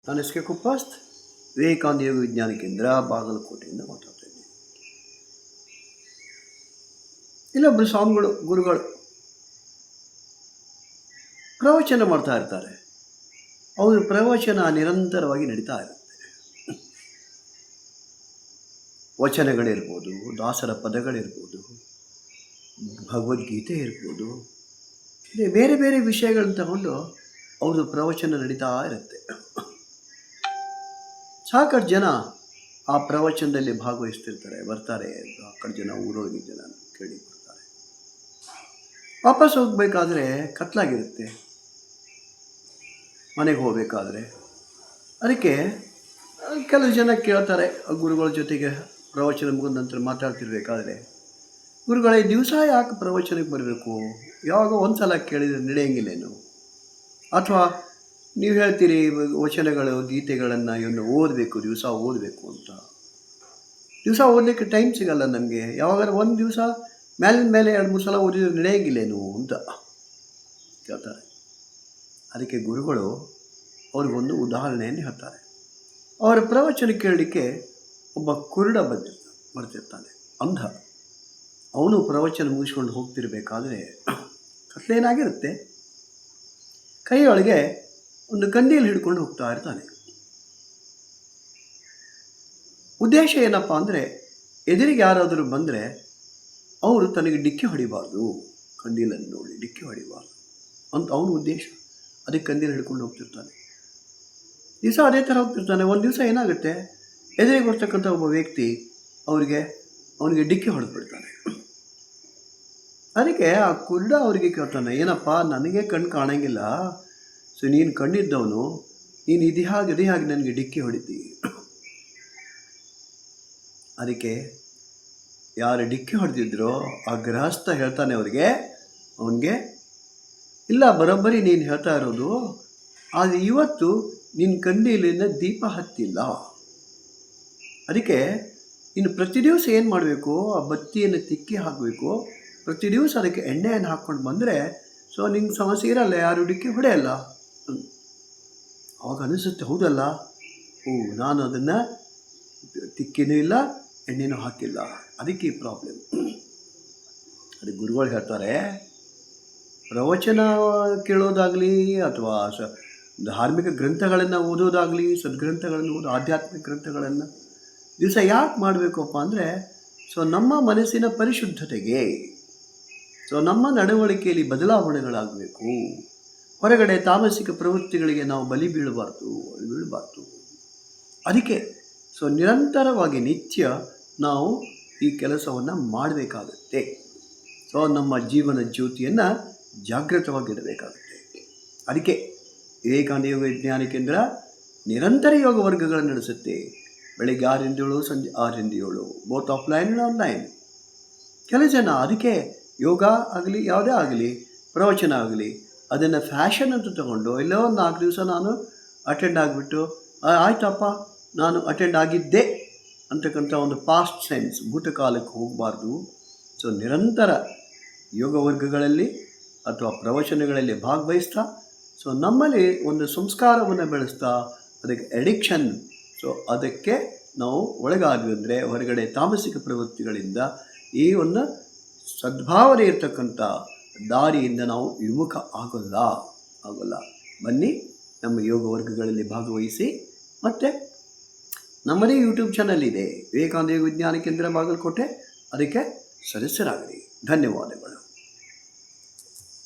ನಾನು S K ಕುಪ್ಪಸ್ತ್, Vivekananda ಯೋಗ ವಿಜ್ಞಾನ ಕೇಂದ್ರ, ಬಾಗಲಕೋಟೆಯಿಂದ ಮಾತಾಡ್ತಾ ಇದ್ದೀನಿ. ಇಲ್ಲೊಬ್ಬರು ಸ್ವಾಮಿಗಳು, ಗುರುಗಳು ಪ್ರವಚನ ಮಾಡ್ತಾ ಇರ್ತಾರೆ. ಅವ್ರ ಪ್ರವಚನ ನಿರಂತರವಾಗಿ ನಡೀತಾ ಇರುತ್ತೆ. ವಚನಗಳಿರ್ಬೋದು, ದಾಸರ ಪದಗಳಿರ್ಬೋದು, ಭಗವದ್ಗೀತೆ ಇರ್ಬೋದು, ಬೇರೆ ಬೇರೆ ವಿಷಯಗಳನ್ನು ತಗೊಂಡು ಅವ್ರದ್ದು ಪ್ರವಚನ ನಡೀತಾ ಇರುತ್ತೆ. ಸಾಕಷ್ಟು ಜನ ಆ ಪ್ರವಚನದಲ್ಲಿ ಭಾಗವಹಿಸ್ತಿರ್ತಾರೆ, ಬರ್ತಾರೆ. ಸಾಕಷ್ಟು ಜನ ಊರೊಳಗೆ ಜನ ಕೇಳಿ ಬರ್ತಾರೆ. ವಾಪಸ್ ಹೋಗಬೇಕಾದ್ರೆ ಕತ್ಲಾಗಿರುತ್ತೆ ಮನೆಗೆ ಹೋಗಬೇಕಾದ್ರೆ. ಅದಕ್ಕೆ ಕೆಲವು ಜನ ಕೇಳ್ತಾರೆ, ಗುರುಗಳ ಜೊತೆಗೆ ಪ್ರವಚನ ಮುಗಿದ ನಂತರ ಮಾತಾಡ್ತಿರ್ಬೇಕಾದ್ರೆ, ಗುರುಗಳೇ ದಿವಸ ಯಾಕೆ ಪ್ರವಚನಕ್ಕೆ ಬರಬೇಕು? ಯಾವಾಗ ಒಂದು ಸಲ ಕೇಳಿದರೆ ನಡೆಯಂಗಿಲ್ಲೇನು? ಅಥವಾ ನೀವು ಹೇಳ್ತೀರಿ ವಚನಗಳು, ಗೀತೆಗಳನ್ನು ಇವನ್ನು ಓದಬೇಕು, ದಿವಸ ಓದಬೇಕು ಅಂತ. ದಿವಸ ಓದಲಿಕ್ಕೆ ಟೈಮ್ ಸಿಗಲ್ಲ ನಮಗೆ. ಯಾವಾಗಾದ್ರೂ ಒಂದು ದಿವಸ ಮೇಲಿನ ಮೇಲೆ 2-3 ಸಲ ಓದಿದ್ರೆ ನಡೆಯಂಗಿಲ್ಲೇನು ಅಂತ ಕೇಳ್ತಾರೆ. ಅದಕ್ಕೆ ಗುರುಗಳು ಅವ್ರಿಗೊಂದು ಉದಾಹರಣೆಯನ್ನು ಹೇಳ್ತಾರೆ. ಅವರ ಪ್ರವಚನ ಕೇಳಲಿಕ್ಕೆ ಒಬ್ಬ ಕುರುಡ ಬರ್ತಿರ್ತಾನೆ, ಅಂಧ. ಅವನು ಪ್ರವಚನ ಮುಗಿಸ್ಕೊಂಡು ಹೋಗ್ತಿರ್ಬೇಕಾದ್ರೆ ಕತ್ಲೇನಾಗಿರುತ್ತೆ, ಕೈಯೊಳಗೆ ಒಂದು ಕಂಡೀಲು ಹಿಡ್ಕೊಂಡು ಹೋಗ್ತಾ ಇರ್ತಾನೆ. ಉದ್ದೇಶ ಏನಪ್ಪ ಅಂದರೆ, ಎದುರಿಗೆ ಯಾರಾದರೂ ಬಂದರೆ ಅವರು ತನಗೆ ಡಿಕ್ಕಿ ಹೊಡಿಬಾರ್ದು, ಕಂಡೀಲನ್ನು ನೋಡಿ ಡಿಕ್ಕಿ ಹೊಡಿಬಾರ್ದು ಅಂತ ಅವನ ಉದ್ದೇಶ. ಅದಕ್ಕೆ ಕಂಡೀಲು ಹಿಡ್ಕೊಂಡು ಹೋಗ್ತಿರ್ತಾನೆ. ದಿವಸ ಅದೇ ಥರ ಹೋಗ್ತಿರ್ತಾನೆ. ಒಂದು ದಿವಸ ಏನಾಗುತ್ತೆ, ಎದುರಿಗೆ ಬರ್ತಕ್ಕಂಥ ಒಬ್ಬ ವ್ಯಕ್ತಿ ಅವನಿಗೆ ಡಿಕ್ಕಿ ಹೊಡೆದ್ಬಿಡ್ತಾನೆ. ಅದಕ್ಕೆ ಆ ಕುರುಡ ಅವರಿಗೆ ಕೇಳ್ತಾನೆ, ಏನಪ್ಪ ನನಗೆ ಕಣ್ಣು ಕಾಣಂಗಿಲ್ಲ, ಸೊ ನೀನು ಕಂಡಿದ್ದವನು, ನೀನು ಇದೇ ಹಾಗೆ ನನಗೆ ಡಿಕ್ಕಿ ಹೊಡಿತಿ. ಅದಕ್ಕೆ ಯಾರು ಡಿಕ್ಕಿ ಹೊಡೆದಿದ್ರೋ ಆ ಗೃಹಸ್ಥ ಹೇಳ್ತಾನೆ ಅವನಿಗೆ, ಇಲ್ಲ ಬರೋಬ್ಬರಿ ನೀನು ಹೇಳ್ತಾ ಇರೋದು, ಆದರೆ ಇವತ್ತು ನಿನ್ನ ಕಂಡೀಲಿನ ದೀಪ ಹತ್ತಿಲ್ಲ. ಅದಕ್ಕೆ ಇನ್ನು ಪ್ರತಿ ದಿವಸ ಏನು ಮಾಡಬೇಕು, ಆ ಬತ್ತಿಯನ್ನು ತಿಕ್ಕಿ ಹಾಕಬೇಕು. ಪ್ರತಿ ದಿವಸ ಅದಕ್ಕೆ ಎಣ್ಣೆಯನ್ನು ಹಾಕ್ಕೊಂಡು ಬಂದರೆ ಸೊ ನಿಂಗೆ ಸಮಸ್ಯೆ ಇರಲ್ಲ, ಯಾರು ಡಿಕ್ಕಿ ಹೊಡೆಯಲ್ಲ. ಅವಾಗ ಅನಿಸುತ್ತೆ, ಹೌದಲ್ಲ, ನಾನು ಅದನ್ನು ತಿಕ್ಕಿನೂ ಇಲ್ಲ, ಎಣ್ಣೆನೂ ಹಾಕಿಲ್ಲ, ಅದಕ್ಕೆ ಈ ಪ್ರಾಬ್ಲಮ್. ಅದಕ್ಕೆ ಗುರುಗಳು ಹೇಳ್ತಾರೆ, ಪ್ರವಚನ ಕೇಳೋದಾಗಲಿ ಅಥವಾ ಧಾರ್ಮಿಕ ಗ್ರಂಥಗಳನ್ನು ಓದೋದಾಗಲಿ, ಸದ್ಗ್ರಂಥಗಳನ್ನು ಆಧ್ಯಾತ್ಮಿಕ ಗ್ರಂಥಗಳನ್ನು ದಿವಸ ಯಾಕೆ ಮಾಡಬೇಕಪ್ಪ ಅಂದರೆ, ಸೊ ನಮ್ಮ ಮನಸ್ಸಿನ ಪರಿಶುದ್ಧತೆಗೆ, ಸೊ ನಮ್ಮ ನಡವಳಿಕೆಯಲ್ಲಿ ಬದಲಾವಣೆಗಳಾಗಬೇಕು. ಹೊರಗಡೆ ತಾಮಸಿಕ ಪ್ರವೃತ್ತಿಗಳಿಗೆ ನಾವು ಬೀಳಬಾರ್ದು. ಅದಕ್ಕೆ ಸೊ ನಿರಂತರವಾಗಿ ನಿತ್ಯ ನಾವು ಈ ಕೆಲಸವನ್ನು ಮಾಡಬೇಕಾಗುತ್ತೆ. ಸೊ ನಮ್ಮ ಜೀವನ ಜ್ಯೋತಿಯನ್ನು ಜಾಗೃತವಾಗಿಡಬೇಕಾಗುತ್ತೆ. ಅದಕ್ಕೆ ವಿವೇಕಾನಂದ ಯೋಗ ವಿಜ್ಞಾನ ಕೇಂದ್ರ ನಿರಂತರ ಯೋಗ ವರ್ಗಗಳನ್ನು ನಡೆಸುತ್ತೆ. ಬೆಳಗ್ಗೆ 6ರಿಂದ 7, ಸಂಜೆ 6ರಿಂದ 7, ಬೋತ್ ಆಫ್ಲೈನ್ ಆ್ಯಂಡ್ ಆನ್ಲೈನ್. ಕೆಲವು ಜನ ಅದಕ್ಕೆ ಯೋಗ ಆಗಲಿ ಯಾವುದೇ ಆಗಲಿ ಪ್ರವಚನ ಆಗಲಿ ಅದನ್ನು ಫ್ಯಾಷನ್ ಅಂತ ತಗೊಂಡು, ಎಲ್ಲೋ ಒಂದು 4 ದಿವಸ ನಾನು ಅಟೆಂಡ್ ಆಗಿಬಿಟ್ಟು ಆಯ್ತಪ್ಪ ನಾನು ಅಟೆಂಡ್ ಆಗಿದ್ದೆ ಅಂತಕ್ಕಂಥ ಒಂದು ಪಾಸ್ಟ್ ಸೆನ್ಸ್, ಭೂತಕಾಲಕ್ಕೆ ಹೋಗಬಾರ್ದು. ಸೊ ನಿರಂತರ ಯೋಗ ವರ್ಗಗಳಲ್ಲಿ ಅಥವಾ ಪ್ರವಚನಗಳಲ್ಲಿ ಭಾಗವಹಿಸ್ತಾ, ಸೊ ನಮ್ಮಲ್ಲಿ ಒಂದು ಸಂಸ್ಕಾರವನ್ನು ಬೆಳೆಸ್ತಾ, ಅದಕ್ಕೆ ಎಡಿಕ್ಷನ್, ಸೊ ಅದಕ್ಕೆ ನಾವು ಒಳಗಾದ್ವಿ ಅಂದರೆ ಹೊರಗಡೆ ತಾಮಸಿಕ ಪ್ರವೃತ್ತಿಗಳಿಂದ ಈ ಒಂದು ಸದ್ಭಾವನೆ ಇರತಕ್ಕಂಥ ದಾರಿಯಿಂದ ನಾವು ವಿಮುಖ ಆಗೋಲ್ಲ. ಬನ್ನಿ ನಮ್ಮ ಯೋಗ ವರ್ಗಗಳಲ್ಲಿ ಭಾಗವಹಿಸಿ. ಮತ್ತು ನಮ್ಮದೇ ಯೂಟ್ಯೂಬ್ ಚಾನಲ್ ಇದೆ, ವಿವೇಕಾನಂದ ಯೋಗ ವಿಜ್ಞಾನ ಕೇಂದ್ರ ಬಾಗಲಕೋಟೆ, ಅದಕ್ಕೆ ಸದಸ್ಯರಾಗಲಿ. ಧನ್ಯವಾದಗಳು.